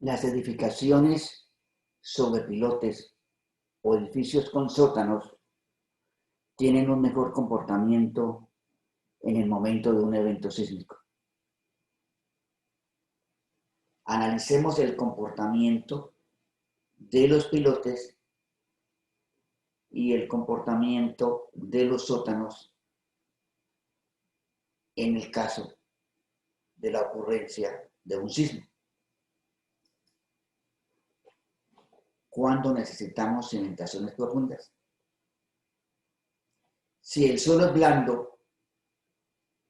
Las edificaciones sobre pilotes o edificios con sótanos tienen un mejor comportamiento en el momento de un evento sísmico. Analicemos el comportamiento de los pilotes y el comportamiento de los sótanos en el caso de la ocurrencia de un sismo. ¿Cuándo necesitamos cimentaciones profundas? Si el suelo es blando,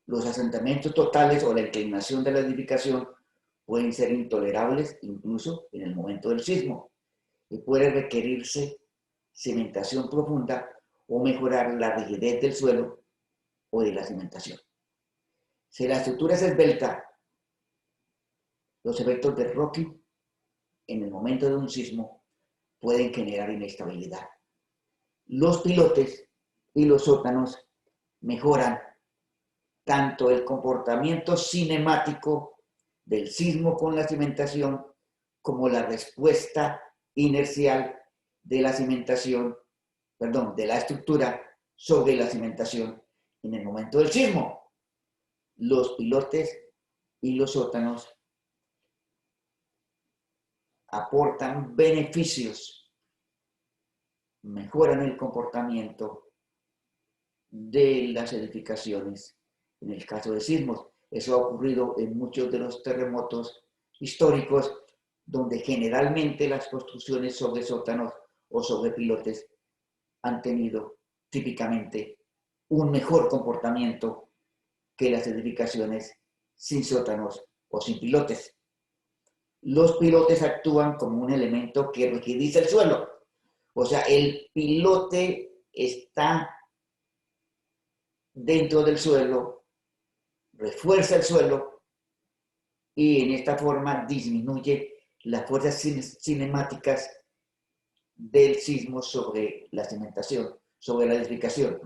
los asentamientos totales o la inclinación de la edificación pueden ser intolerables incluso en el momento del sismo y puede requerirse cimentación profunda o mejorar la rigidez del suelo o de la cimentación. Si la estructura es esbelta, los efectos de rocking en el momento de un sismo pueden generar inestabilidad. Los pilotes y los sótanos mejoran tanto el comportamiento cinemático del sismo con la cimentación como la respuesta inercial de la cimentación, de la estructura sobre la cimentación en el momento del sismo. Los pilotes y los sótanos aportan beneficios, mejoran el comportamiento de las edificaciones en el caso de sismos. Eso ha ocurrido en muchos de los terremotos históricos, donde generalmente las construcciones sobre sótanos o sobre pilotes han tenido típicamente un mejor comportamiento que las edificaciones sin sótanos o sin pilotes. Los pilotes actúan como un elemento que rigidiza el suelo. O sea, el pilote está dentro del suelo, refuerza el suelo y en esta forma disminuye las fuerzas cinemáticas del sismo sobre la cimentación, sobre la edificación.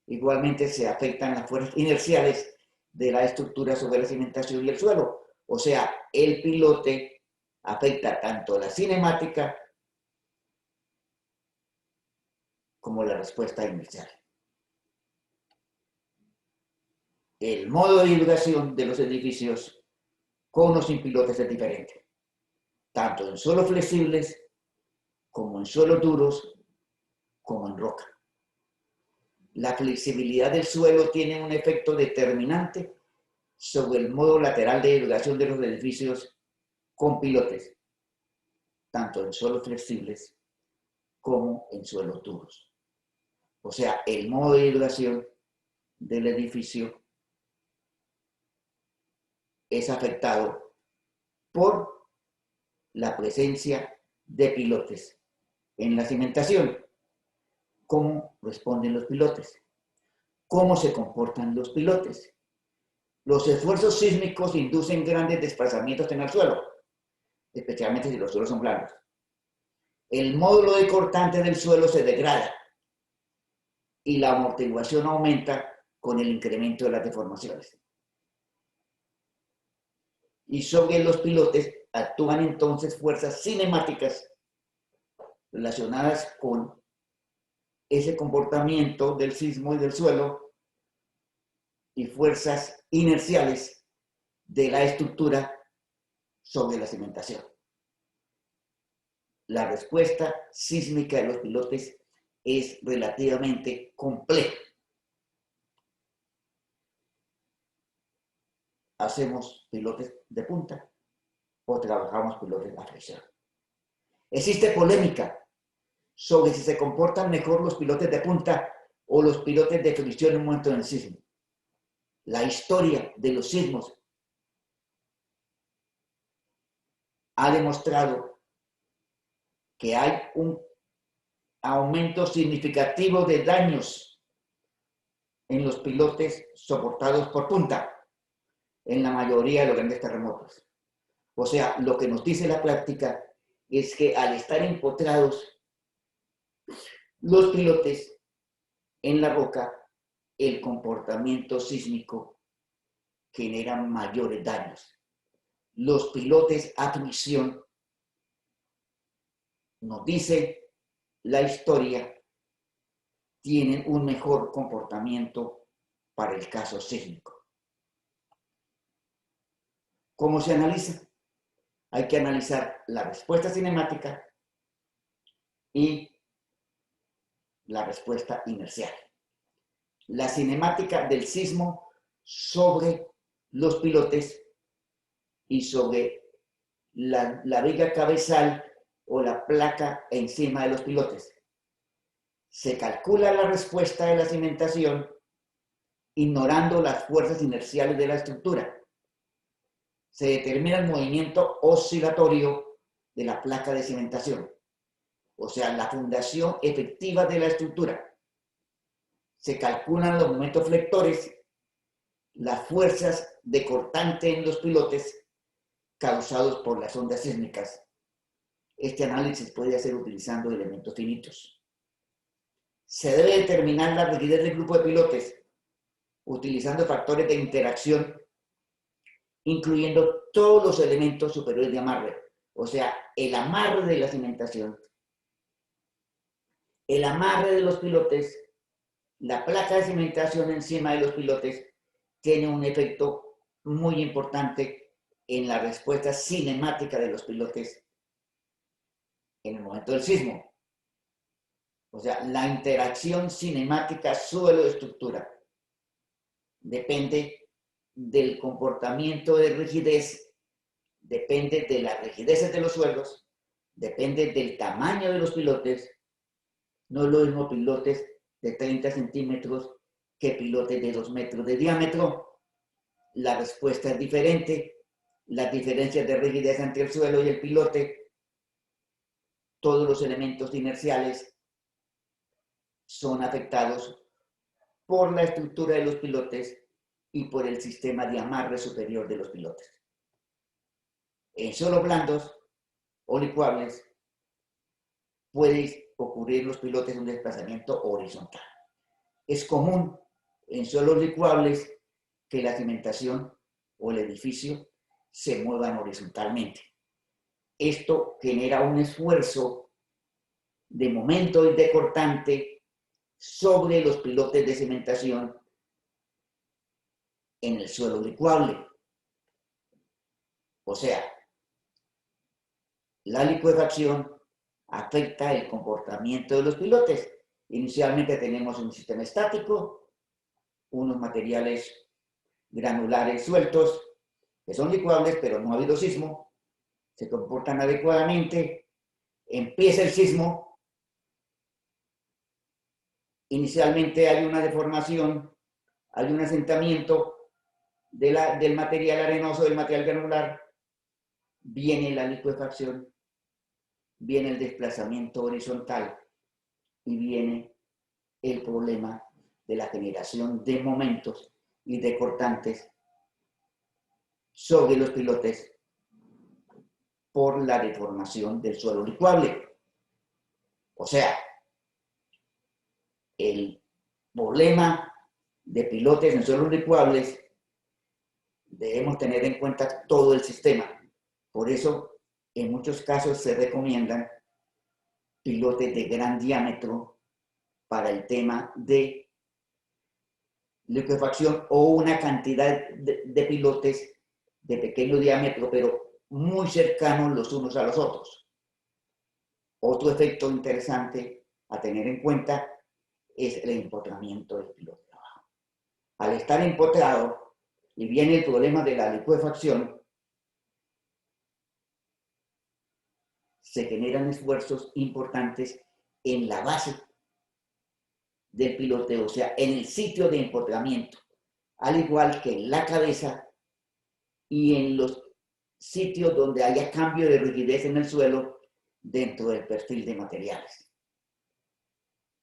Igualmente se afectan las fuerzas inerciales de la estructura sobre la cimentación y el suelo. O sea, el pilote afecta tanto la cinemática como la respuesta inercial. El modo de divulgación de los edificios con o sin pilotes es diferente, tanto en suelos flexibles como en suelos duros como en roca. La flexibilidad del suelo tiene un efecto determinante sobre el modo lateral de divulgación de los edificios con pilotes, tanto en suelos flexibles como en suelos duros. O sea, el modo de divulgación del edificio es afectado por la presencia de pilotes en la cimentación. ¿Cómo responden los pilotes? ¿Cómo se comportan los pilotes? Los esfuerzos sísmicos inducen grandes desplazamientos en el suelo, especialmente si los suelos son blandos. El módulo de cortante del suelo se degrada y la amortiguación aumenta con el incremento de las deformaciones. Y sobre los pilotes actúan entonces fuerzas cinemáticas relacionadas con ese comportamiento del sismo y del suelo y fuerzas inerciales de la estructura sobre la cimentación. La respuesta sísmica de los pilotes es relativamente compleja. Hacemos pilotes de punta o trabajamos pilotes a presión. Existe polémica sobre si se comportan mejor los pilotes de punta o los pilotes de fricción en un momento del sismo. La historia de los sismos ha demostrado que hay un aumento significativo de daños en los pilotes soportados por punta en la mayoría de los grandes terremotos. O sea, lo que nos dice la práctica es que al estar empotrados los pilotes en la roca, el comportamiento sísmico genera mayores daños. los pilotes a misión, nos dice la historia, tienen un mejor comportamiento para el caso sísmico. ¿Cómo se analiza? Hay que analizar la respuesta cinemática y la respuesta inercial. La cinemática del sismo sobre los pilotes y sobre la viga cabezal o la placa encima de los pilotes. Se calcula la respuesta de la cimentación ignorando las fuerzas inerciales de la estructura. Se determina el movimiento oscilatorio de la placa de cimentación, o sea, la fundación efectiva de la estructura. Se calculan los momentos flectores, las fuerzas de cortante en los pilotes causados por las ondas sísmicas. Este análisis puede ser utilizando elementos finitos. Se debe determinar la rigidez del grupo de pilotes utilizando factores de interacción, incluyendo todos los elementos superiores de amarre, o sea, el amarre de la cimentación, el amarre de los pilotes, la placa de cimentación encima de los pilotes, tiene un efecto muy importante en la respuesta cinemática de los pilotes en el momento del sismo. O sea, la interacción cinemática suelo-estructura depende del comportamiento de rigidez, depende de las rigideces de los suelos, depende del tamaño de los pilotes. No es lo mismo pilotes de 30 centímetros que pilotes de 2 metros de diámetro. La respuesta es diferente. Las diferencias de rigidez entre el suelo y el pilote, todos los elementos inerciales son afectados por la estructura de los pilotes y por el sistema de amarre superior de los pilotes. En suelos blandos o licuables puede ocurrir en los pilotes un desplazamiento horizontal. Es común en suelos licuables que la cimentación o el edificio se muevan horizontalmente. Esto genera un esfuerzo de momento y de cortante sobre los pilotes de cimentación en el suelo licuable. O sea, la licuefacción afecta el comportamiento de los pilotes. Inicialmente tenemos un sistema estático, unos materiales granulares sueltos, que son licuables, pero no ha habido sismo, se comportan adecuadamente, empieza el sismo, inicialmente hay una deformación, hay un asentamiento del material arenoso, del material granular, viene la licuefacción, viene el desplazamiento horizontal y viene el problema de la generación de momentos y de cortantes sobre los pilotes por la deformación del suelo licuable. O sea, el problema de pilotes en suelos licuables debemos tener en cuenta todo el sistema. Por eso, en muchos casos se recomiendan pilotes de gran diámetro para el tema de licuefacción o una cantidad de pilotes de pequeño diámetro, pero muy cercanos los unos a los otros. Otro efecto interesante a tener en cuenta es el empotramiento del pilote abajo. Al estar empotrado y viene el problema de la licuefacción, se generan esfuerzos importantes en la base del pilote, o sea, en el sitio de empotramiento, al igual que en la cabeza y en los sitios donde haya cambio de rigidez en el suelo dentro del perfil de materiales.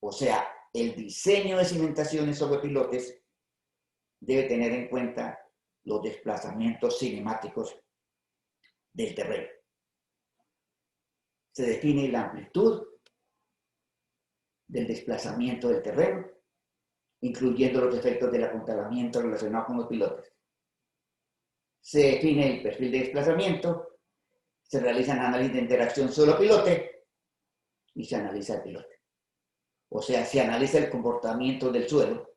O sea, el diseño de cimentaciones sobre pilotes debe tener en cuenta los desplazamientos cinemáticos del terreno. Se define la amplitud del desplazamiento del terreno, incluyendo los efectos del apuntalamiento relacionado con los pilotes. se define el perfil de desplazamiento, se realizan análisis de interacción suelo-pilote y se analiza el pilote. O sea, se analiza el comportamiento del suelo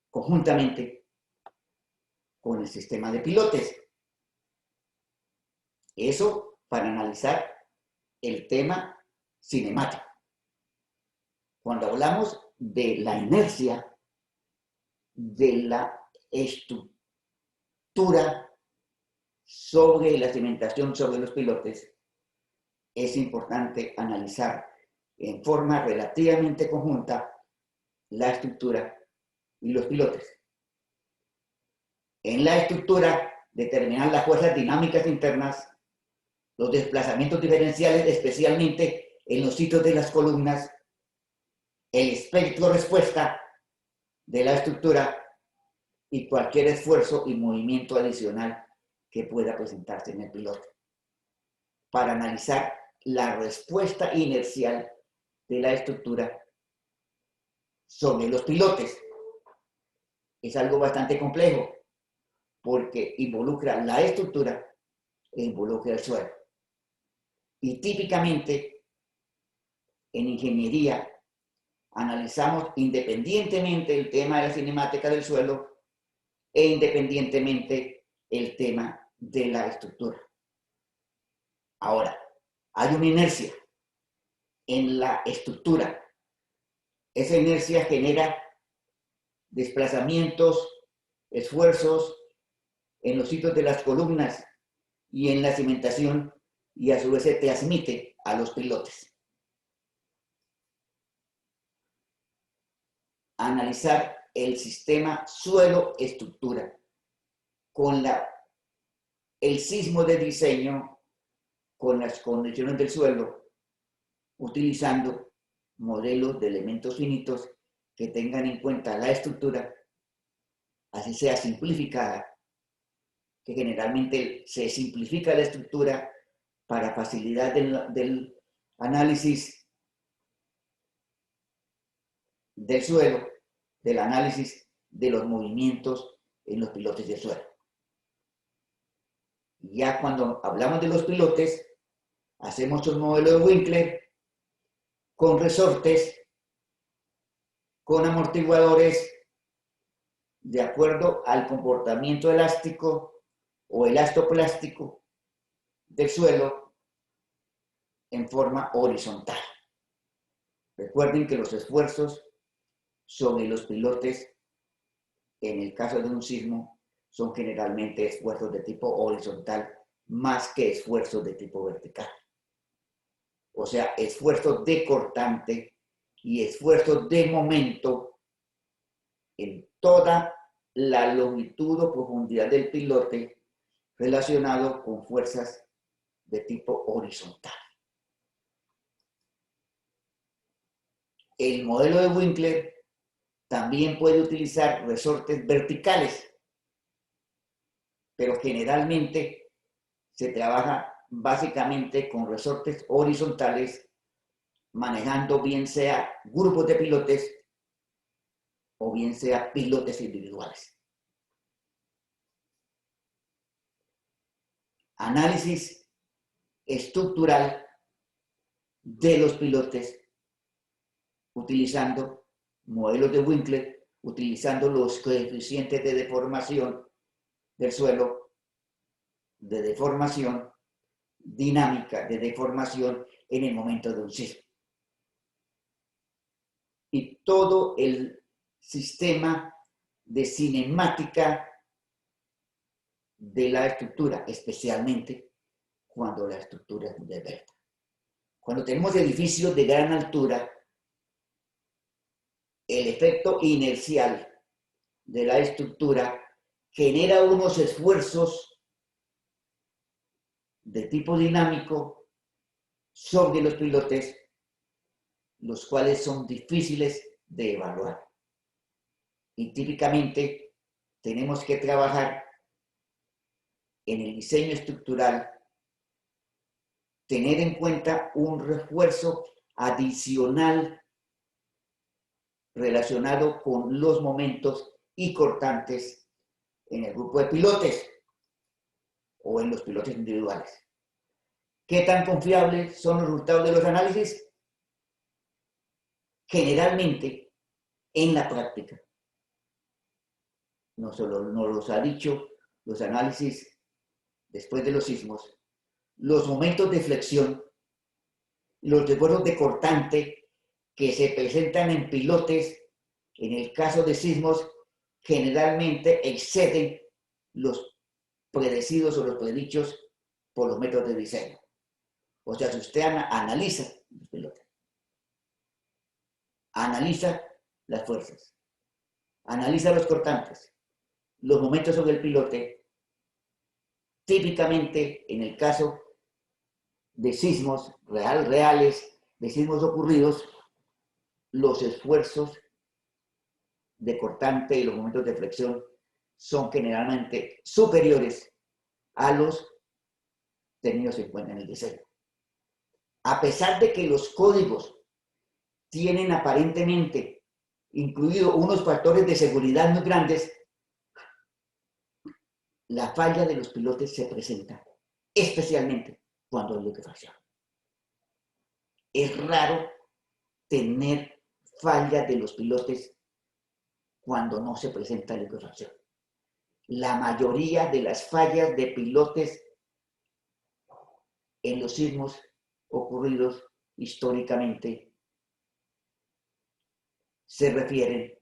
conjuntamente con el sistema de pilotes. Eso para analizar el tema cinemático. Cuando hablamos de la inercia de la estructura sobre la cimentación sobre los pilotes, es importante analizar en forma relativamente conjunta la estructura y los pilotes. En la estructura, determinar las fuerzas dinámicas internas, los desplazamientos diferenciales, especialmente en los sitios de las columnas, el espectro respuesta de la estructura y cualquier esfuerzo y movimiento adicional que pueda presentarse en el pilote, para analizar la respuesta inercial de la estructura sobre los pilotes. Es algo bastante complejo porque involucra la estructura e involucra el suelo. Y típicamente en ingeniería analizamos independientemente el tema de la cinemática del suelo e independientemente el tema de la estructura. Ahora, hay una inercia en la estructura. Esa inercia genera desplazamientos, esfuerzos en los sitios de las columnas y en la cimentación, y a su vez se transmite a los pilotes. Analizar el sistema suelo-estructura con el sismo de diseño, con las condiciones del suelo, utilizando modelos de elementos finitos que tengan en cuenta la estructura, así sea simplificada, que generalmente se simplifica la estructura para facilidad del análisis del suelo, del análisis de los movimientos en los pilotes del suelo. Ya cuando hablamos de los pilotes, hacemos un modelo de Winkler con resortes, con amortiguadores, de acuerdo al comportamiento elástico o elastoplástico del suelo en forma horizontal. Recuerden que los esfuerzos sobre los pilotes, en el caso de un sismo, son generalmente esfuerzos de tipo horizontal más que esfuerzos de tipo vertical. O sea, esfuerzos de cortante y esfuerzos de momento en toda la longitud o profundidad del pilote relacionado con fuerzas de tipo horizontal. El modelo de Winkler también puede utilizar resortes verticales, pero generalmente se trabaja básicamente con resortes horizontales, manejando bien sea grupos de pilotes o bien sea pilotes individuales. Análisis estructural de los pilotes utilizando modelos de Winkler, utilizando los coeficientes de deformación del suelo, de deformación dinámica, de deformación en el momento de un sismo. Y todo el sistema de cinemática de la estructura, especialmente cuando la estructura es muy alta. Cuando tenemos edificios de gran altura, el efecto inercial de la estructura genera unos esfuerzos de tipo dinámico sobre los pilotes, los cuales son difíciles de evaluar. Y típicamente tenemos que trabajar en el diseño estructural, tener en cuenta un refuerzo adicional relacionado con los momentos y cortantes en el grupo de pilotes o en los pilotes individuales. ¿Qué tan confiables son los resultados de los análisis? Generalmente, en la práctica, no solo nos los ha dicho los análisis después de los sismos, los momentos de flexión, los esfuerzos de cortante que se presentan en pilotes, en el caso de sismos, generalmente exceden los predecidos o los predichos por los métodos de diseño. O sea, si usted analiza los pilotes, analiza las fuerzas, analiza los cortantes, los momentos sobre el pilote, típicamente en el caso de sismos reales, de sismos ocurridos, los esfuerzos de cortante y los momentos de flexión son generalmente superiores a los tenidos en cuenta en el diseño. A pesar de que los códigos tienen aparentemente incluidos unos factores de seguridad muy grandes, la falla de los pilotes se presenta especialmente cuando hay liquefacción. Es raro tener falla de los pilotes cuando no se presenta liquefacción. La mayoría de las fallas de pilotes en los sismos ocurridos históricamente se refieren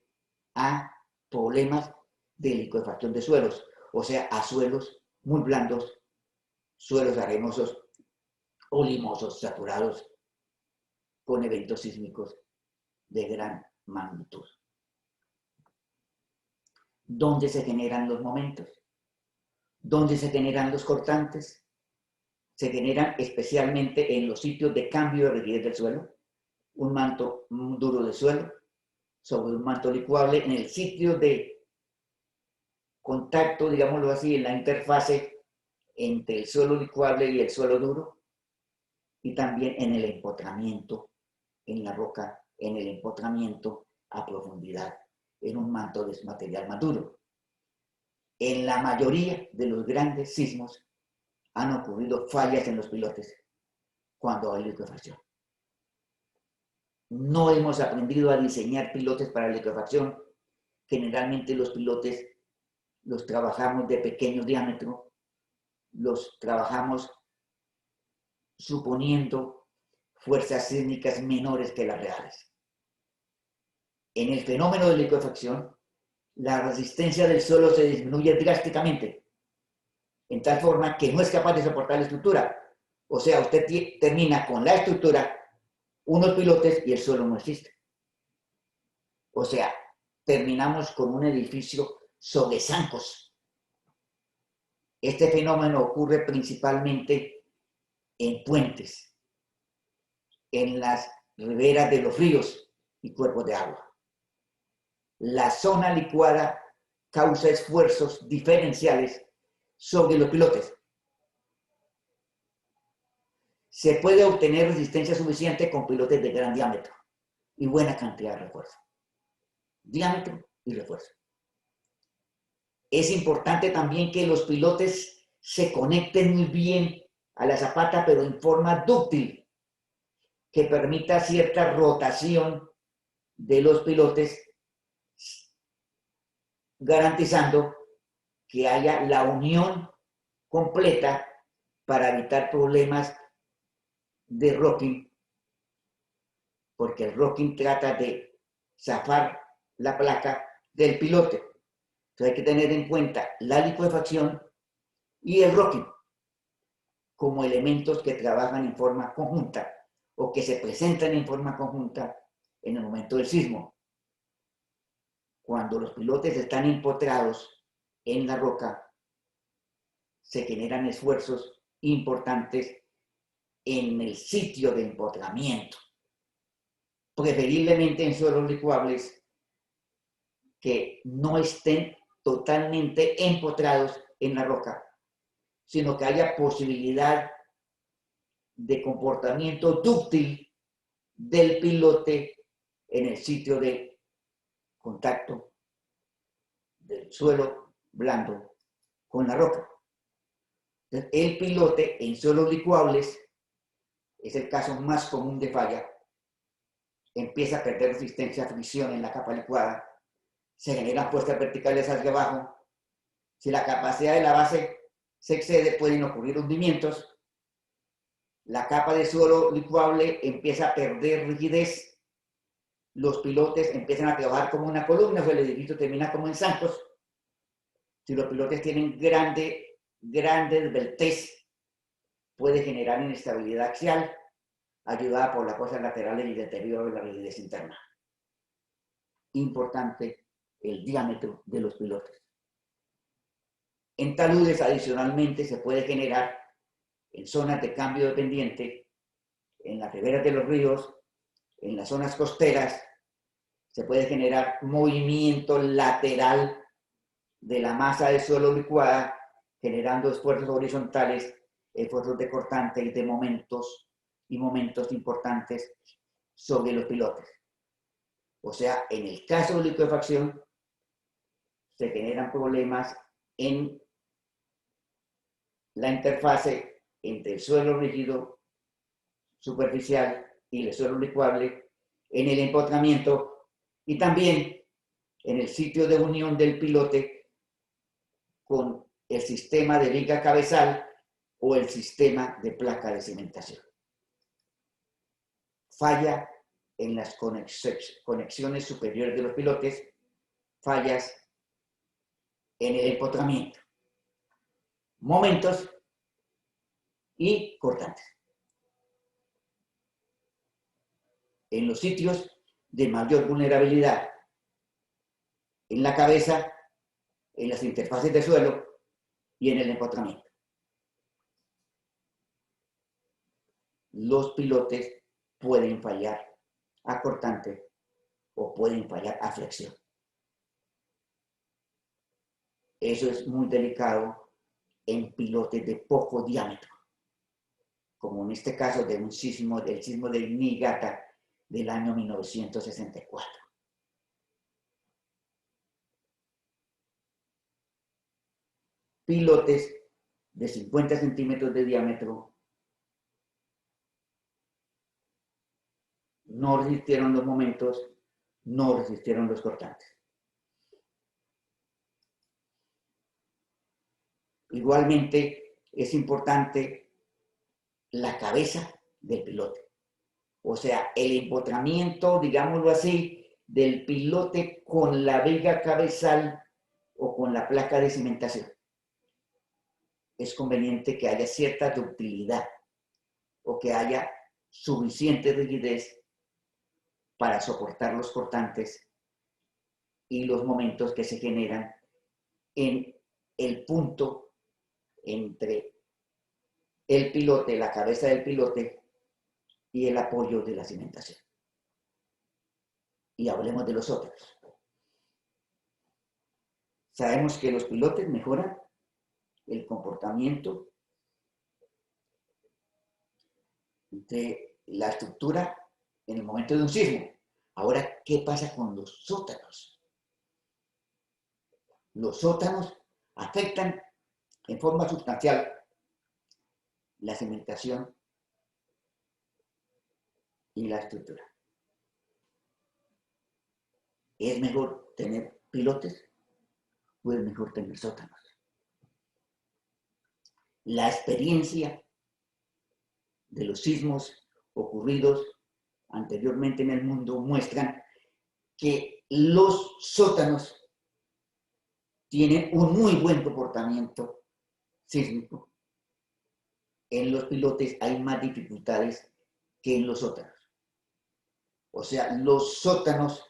a problemas de liquefacción de suelos, o sea, a suelos muy blandos, suelos arenosos o limosos saturados con eventos sísmicos de gran magnitud. ¿Dónde se generan los momentos? ¿Dónde se generan los cortantes? Se generan especialmente en los sitios de cambio de rigidez del suelo, un manto duro de suelo sobre un manto licuable, en el sitio de contacto, digámoslo así, en la interfase entre el suelo licuable y el suelo duro, y también en el empotramiento en la roca, en el empotramiento a profundidad, en un manto de material maduro. En la mayoría de los grandes sismos han ocurrido fallas en los pilotes cuando hay liquefacción. No hemos aprendido a diseñar pilotes para liquefacción. Generalmente los pilotes los trabajamos de pequeño diámetro, los trabajamos suponiendo fuerzas sísmicas menores que las reales. En el fenómeno de liquefacción, la resistencia del suelo se disminuye drásticamente, en tal forma que no es capaz de soportar la estructura. O sea, usted termina con la estructura, unos pilotes y el suelo no existe. O sea, terminamos con un edificio sobre zancos. Este fenómeno ocurre principalmente en puentes, en las riberas de los ríos y cuerpos de agua. La zona licuada causa esfuerzos diferenciales sobre los pilotes. Se puede obtener resistencia suficiente con pilotes de gran diámetro y buena cantidad de refuerzo. Diámetro y refuerzo. Es importante también que los pilotes se conecten muy bien a la zapata, pero en forma dúctil, que permita cierta rotación de los pilotes, garantizando que haya la unión completa para evitar problemas de rocking, porque el rocking trata de zafar la placa del pilote. Entonces hay que tener en cuenta la liquefacción y el rocking como elementos que trabajan en forma conjunta o que se presentan en forma conjunta en el momento del sismo. Cuando los pilotes están empotrados en la roca, se generan esfuerzos importantes en el sitio de empotramiento, preferiblemente en suelos licuables que no estén totalmente empotrados en la roca, sino que haya posibilidad de comportamiento dúctil del pilote en el sitio de contacto del suelo blando con la roca. Entonces, el pilote en suelos licuables es el caso más común de falla. Empieza a perder resistencia a fricción en la capa licuada, se generan puestas verticales hacia abajo. Si la capacidad de la base se excede, pueden ocurrir hundimientos. La capa de suelo licuable empieza a perder rigidez. Los pilotes empiezan a trabajar como una columna, o sea, el edificio termina como en zancos. Si los pilotes tienen grande esbeltez, puede generar inestabilidad axial, ayudada por las fuerzas laterales y deterioro de la rigidez interna. Importante el diámetro de los pilotes. En taludes, adicionalmente, se puede generar en zonas de cambio de pendiente, en las riberas de los ríos, en las zonas costeras, se puede generar movimiento lateral de la masa de suelo licuada, generando esfuerzos horizontales, esfuerzos de cortante y de momentos importantes sobre los pilotes. O sea, en el caso de liquefacción, se generan problemas en la interfase entre el suelo rígido superficial y el suelo licuable, en el empotramiento y también en el sitio de unión del pilote con el sistema de viga cabezal o el sistema de placa de cimentación. Falla en las conexiones superiores de los pilotes, fallas en el empotramiento, momentos y cortantes. En los sitios de mayor vulnerabilidad, en la cabeza, en las interfaces de suelo y en el empotramiento. Los pilotes pueden fallar a cortante o pueden fallar a flexión. Eso es muy delicado en pilotes de poco diámetro, como en este caso de un sismo, del sismo de Niigata del año 1964. Pilotes de 50 centímetros de diámetro no resistieron los momentos, no resistieron los cortantes. Igualmente es importante la cabeza del pilote, o sea, el empotramiento, digámoslo así, del pilote con la viga cabezal o con la placa de cimentación. Es conveniente que haya cierta ductilidad o que haya suficiente rigidez para soportar los cortantes y los momentos que se generan en el punto entre el pilote, la cabeza del pilote y el apoyo de la cimentación. Y hablemos de los otros. Sabemos que los pilotes mejoran el comportamiento de la estructura en el momento de un sismo. Ahora, ¿qué pasa con los sótanos? Los sótanos afectan en forma sustancial la cimentación y la estructura. ¿Es mejor tener pilotes o es mejor tener sótanos? La experiencia de los sismos ocurridos anteriormente en el mundo muestran que los sótanos tienen un muy buen comportamiento sísmico. En los pilotes hay más dificultades que en los sótanos. O sea, los sótanos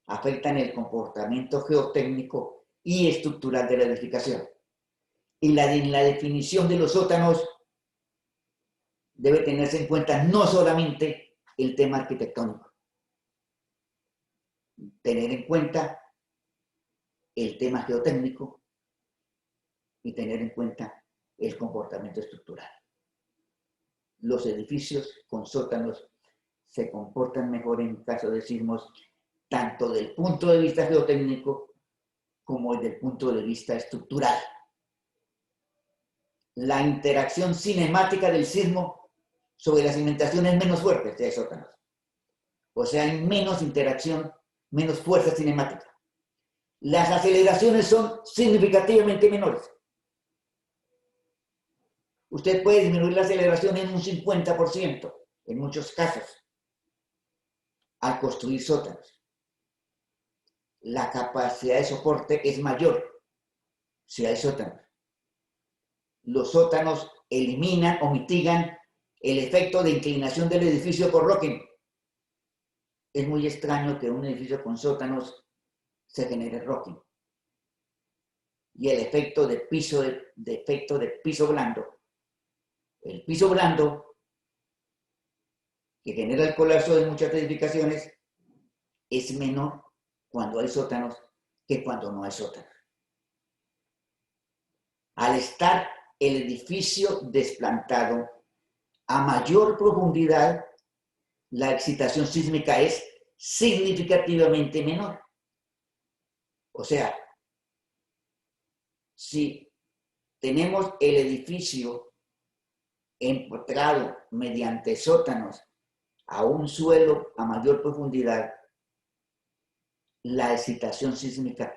afectan el comportamiento geotécnico y estructural de la edificación. Y en la definición de los sótanos debe tenerse en cuenta no solamente el tema arquitectónico, tener en cuenta el tema geotécnico y tener en cuenta el comportamiento estructural. Los edificios con sótanos se comportan mejor en caso de sismos, tanto del punto de vista geotécnico como desde el punto de vista estructural. La interacción cinemática del sismo sobre la cimentación es menos fuerte de sótanos. O sea, hay menos interacción, menos fuerza cinemática. Las aceleraciones son significativamente menores. Usted puede disminuir la aceleración en un 50% en muchos casos al construir sótanos. La capacidad de soporte es mayor si hay sótanos. Los sótanos eliminan o mitigan el efecto de inclinación del edificio por rocking. Es muy extraño que en un edificio con sótanos se genere rocking. Y el efecto de piso blando. El piso blando, que genera el colapso de muchas edificaciones, es menor cuando hay sótanos que cuando no hay sótanos. Al estar el edificio desplantado a mayor profundidad, la excitación sísmica es significativamente menor. O sea, si tenemos el edificio empotrado mediante sótanos a un suelo a mayor profundidad, la excitación sísmica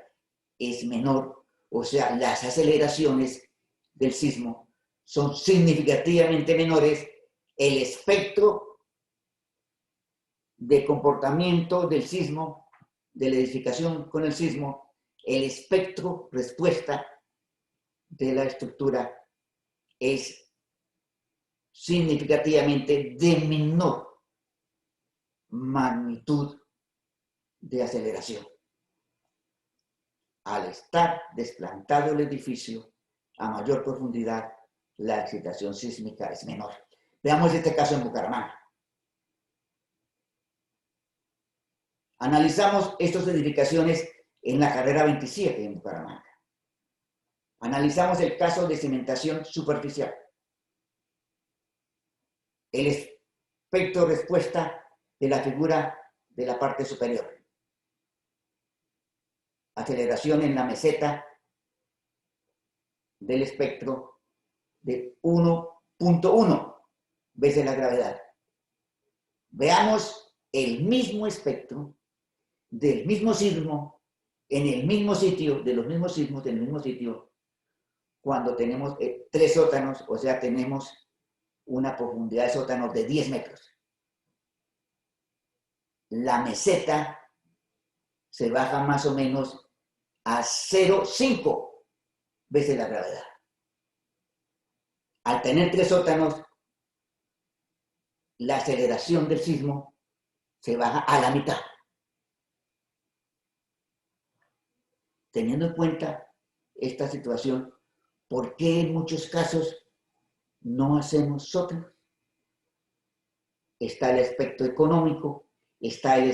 es menor. O sea, las aceleraciones del sismo son significativamente menores. El espectro de comportamiento del sismo, de la edificación con el sismo, el espectro respuesta de la estructura es significativamente de menor magnitud de aceleración. Al estar desplantado el edificio a mayor profundidad, la excitación sísmica es menor. Veamos este caso en Bucaramanga. Analizamos estas edificaciones en la carrera 27 en Bucaramanga. Analizamos el caso de cimentación superficial. El espectro respuesta de la figura de la parte superior. Aceleración en la meseta del espectro de 1.1 veces la gravedad. Veamos el mismo espectro del mismo sismo en el mismo sitio, de los mismos sismos en el mismo sitio, cuando tenemos 3 sótanos, o sea, tenemos una profundidad de sótanos de 10 metros. La meseta se baja más o menos a 0,5 veces la gravedad. Al tener 3 sótanos, la aceleración del sismo se baja a la mitad. Teniendo en cuenta esta situación, ¿por qué en muchos casos no hacemos sótanos? Está el aspecto económico, está el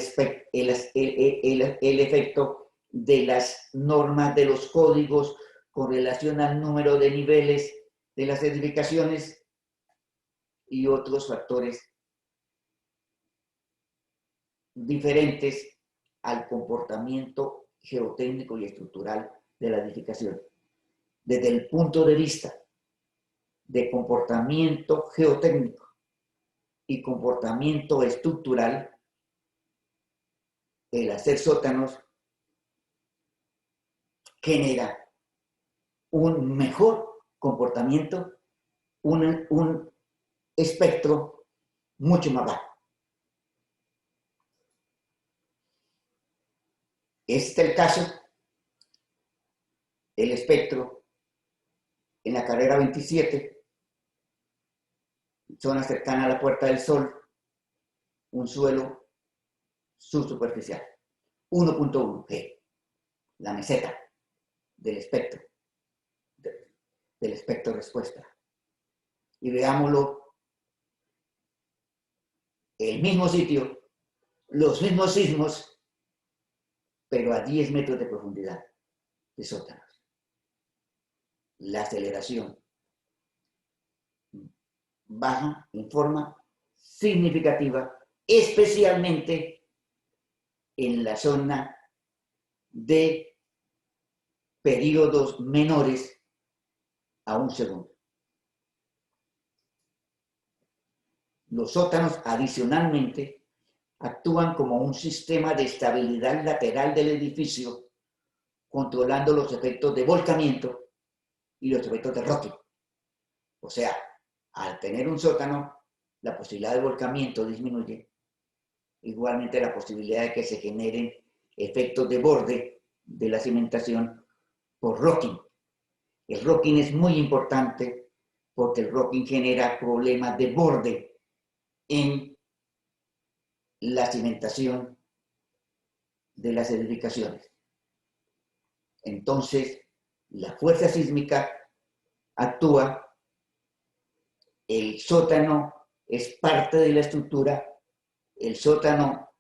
efecto de las normas de los códigos con relación al número de niveles de las edificaciones y otros factores diferentes al comportamiento geotécnico y estructural de la edificación. Desde el punto de vista de comportamiento geotécnico y comportamiento estructural, el hacer sótanos genera un mejor comportamiento, un espectro mucho más bajo. Este es el caso, el espectro en la carrera 27, zona cercana a la Puerta del Sol, un suelo subsuperficial, 1.1 G, la meseta del espectro, del espectro respuesta. Y veámoslo, el mismo sitio, los mismos sismos, pero a 10 metros de profundidad de sótanos. La aceleración baja en forma significativa, especialmente en la zona de periodos menores a un segundo. Los sótanos, adicionalmente, actúan como un sistema de estabilidad lateral del edificio, controlando los efectos de volcamiento y los efectos de rocking. O sea, al tener un sótano, la posibilidad de volcamiento disminuye. Igualmente la posibilidad de que se generen efectos de borde de la cimentación por rocking. El rocking es muy importante porque el rocking genera problemas de borde en la cimentación de las edificaciones. Entonces, la fuerza sísmica actúa, el sótano es parte de la estructura, el sótano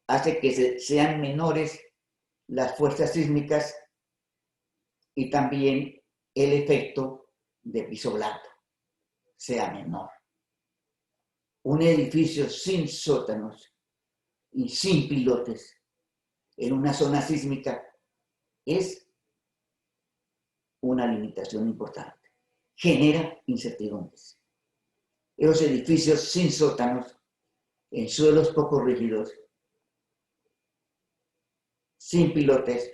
hace que sean menores las fuerzas sísmicas y también el efecto de piso blando sea menor. Un edificio sin sótanos y sin pilotes en una zona sísmica es una limitación importante. Genera incertidumbres. Esos edificios sin sótanos, en suelos poco rígidos, sin pilotes,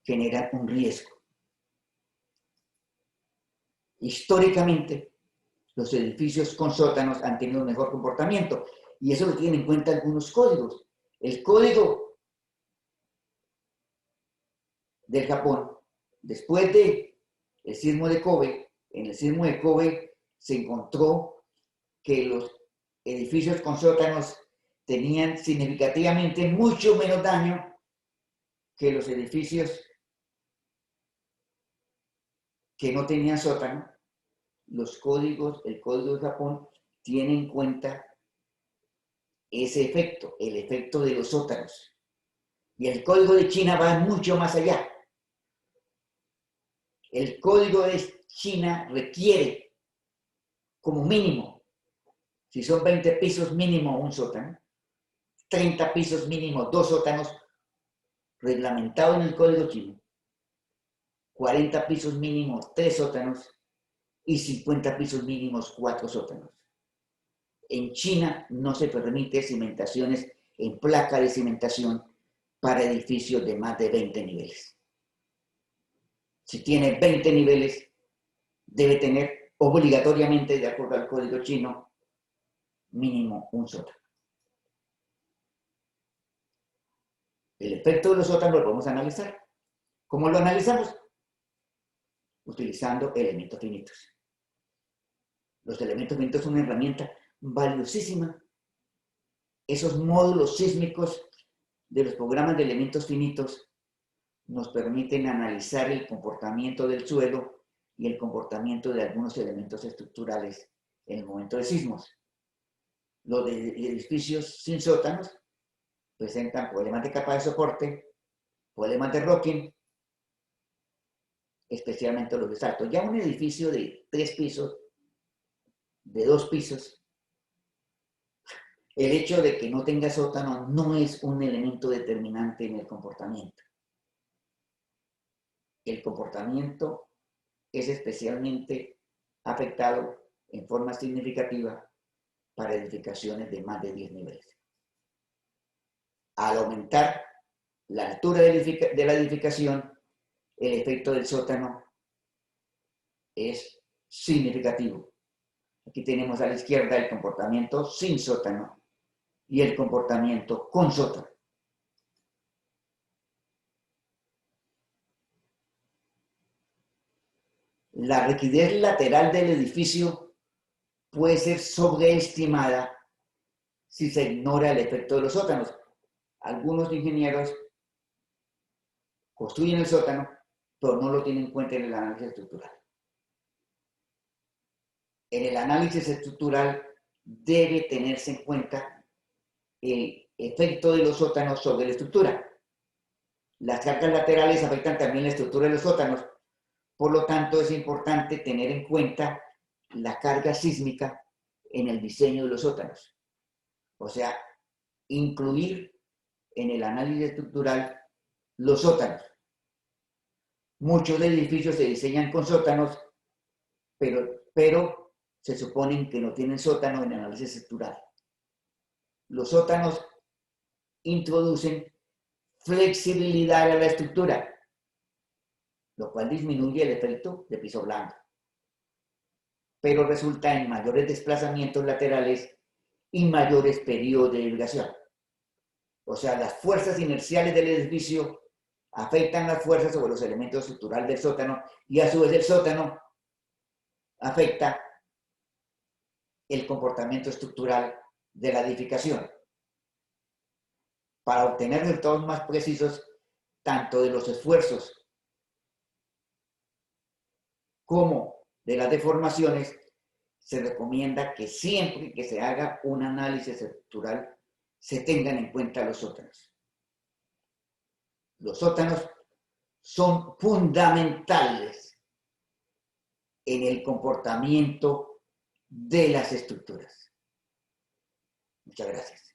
generan un riesgo. Históricamente, los edificios con sótanos han tenido un mejor comportamiento y eso lo tienen en cuenta algunos códigos. El código del Japón, después del sismo de Kobe, en el sismo de Kobe se encontró que los edificios con sótanos tenían significativamente mucho menos daño que los edificios que no tenían sótano. Los códigos, el código de Japón tiene en cuenta ese efecto, el efecto de los sótanos. Y el código de China va mucho más allá. El código de China requiere, como mínimo, si son 20 pisos mínimo un sótano, 30 pisos mínimo 2 sótanos, reglamentado en el código chino, 40 pisos mínimo 3 sótanos y 50 pisos mínimos 4 sótanos. En China no se permite cimentaciones en placa de cimentación para edificios de más de 20 niveles. Si tiene 20 niveles, debe tener obligatoriamente, de acuerdo al código chino, mínimo un sótano. El efecto de los sótanos lo vamos a analizar. ¿Cómo lo analizamos? Utilizando elementos finitos. Los elementos finitos son una herramienta valiosísima. Esos módulos sísmicos de los programas de elementos finitos nos permiten analizar el comportamiento del suelo y el comportamiento de algunos elementos estructurales en el momento de sismos. Los de edificios sin sótanos presentan problemas de capa de soporte, problemas de rocking, especialmente los de salto. Ya un edificio de 3 pisos, de 2 pisos, el hecho de que no tenga sótano no es un elemento determinante en el comportamiento. El comportamiento es especialmente afectado en forma significativa para edificaciones de más de 10 niveles. Al aumentar la altura de la edificación, el efecto del sótano es significativo. Aquí tenemos a la izquierda el comportamiento sin sótano y el comportamiento con sótano. La rigidez lateral del edificio puede ser sobreestimada si se ignora el efecto de los sótanos. Algunos ingenieros construyen el sótano, pero no lo tienen en cuenta en el análisis estructural. En el análisis estructural debe tenerse en cuenta el efecto de los sótanos sobre la estructura. Las cargas laterales afectan también la estructura de los sótanos, por lo tanto es importante tener en cuenta la carga sísmica en el diseño de los sótanos. O sea, incluir en el análisis estructural los sótanos. Muchos edificios se diseñan con sótanos, pero se suponen que no tienen sótano en el análisis estructural. Los sótanos introducen flexibilidad a la estructura, lo cual disminuye el efecto de piso blando, pero resulta en mayores desplazamientos laterales y mayores periodos de vibración. O sea, las fuerzas inerciales del edificio afectan las fuerzas sobre los elementos estructurales del sótano y a su vez el sótano afecta el comportamiento estructural de la edificación. Para obtener resultados más precisos, tanto de los esfuerzos como de las deformaciones, se recomienda que siempre que se haga un análisis estructural se tengan en cuenta los sótanos. Los sótanos son fundamentales en el comportamiento de las estructuras. Muchas gracias.